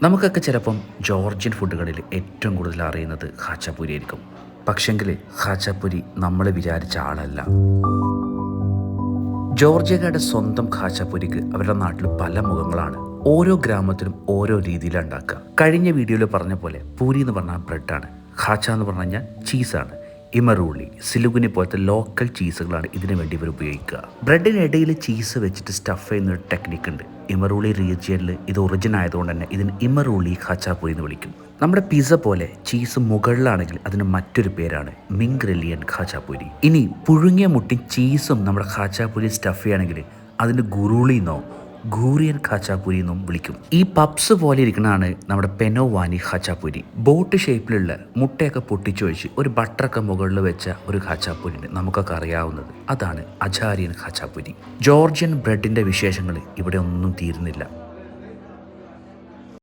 നമുക്കൊക്കെ ചിലപ്പം ജോർജിയൻ ഫുഡുകളിൽ ഏറ്റവും കൂടുതൽ അറിയുന്നത് ഖാച്ചാപ്പൂരി ആയിരിക്കും. പക്ഷെങ്കിൽ ഖാച്ചാപ്പൂരി നമ്മൾ വിചാരിച്ച ആളല്ല. ജോർജിയക്കാരുടെ സ്വന്തം ഖാച്ചാപ്പൂരിക്ക് അവരുടെ നാട്ടിൽ പല മുഖങ്ങളാണ്. ഓരോ ഗ്രാമത്തിലും ഓരോ രീതിയിലാണ് ഉണ്ടാക്കുക. കഴിഞ്ഞ വീഡിയോയിൽ പറഞ്ഞ പോലെ പൂരി എന്ന് പറഞ്ഞാൽ ബ്രെഡാണ്, ഖാച്ച എന്ന് പറഞ്ഞു കഴിഞ്ഞാൽ ചീസാണ്. ഇമറൂളി, സിലുഗുനി പോലത്തെ ലോക്കൽ ചീസുകളാണ് ഇതിനു വേണ്ടി ഇവർ ഉപയോഗിക്കുക. ബ്രെഡിനിടയിൽ ചീസ് വെച്ചിട്ട് സ്റ്റഫ് ചെയ്യുന്ന ഒരു ടെക്നിക്ക് ഉണ്ട്. ഇമറൂളി റീജിയനിൽ ഇത് ഒറിജിൻ ആയതുകൊണ്ട് തന്നെ ഇതിന് ഇമറൂളി ഖാച്ചാപ്പൂരി എന്ന് വിളിക്കും. നമ്മുടെ പിസ്സ പോലെ ചീസ് മുകളിലാണെങ്കിൽ അതിന് മറ്റൊരു പേരാണ് മിംഗ്രെലിയൻ ഖാച്ചാപ്പൂരി. ഇനി പുഴുങ്ങിയ മുട്ടി ചീസും നമ്മുടെ ഖാച്ചാപ്പൂരി സ്റ്റഫ് ചെയ്യുകയാണെങ്കിൽ അതിന് ഗുറൂളിന്നോ ഗൂറിയൻ ഖാച്ചാപ്പൂരി എന്നും വിളിക്കും. ഈ പപ്സ് പോലെ ഇരിക്കുന്നതാണ് നമ്മുടെ പെനോവാനി ഖാച്ചാപ്പൂരി. ബോട്ട് ഷേപ്പിലുള്ള മുട്ടയൊക്കെ പൊട്ടിച്ചൊഴിച്ച് ഒരു ബട്ടറൊക്കെ മുകളിൽ വെച്ച ഒരു ഖാച്ചാപ്പൂരി ഉണ്ട്, നമുക്കൊക്കെ അറിയാവുന്നത്. അതാണ് അജാരിയൻ ഖാച്ചാപ്പൂരി. ജോർജിയൻ ബ്രെഡിൻ്റെ വിശേഷങ്ങൾ ഇവിടെ ഒന്നും തീരുന്നില്ല.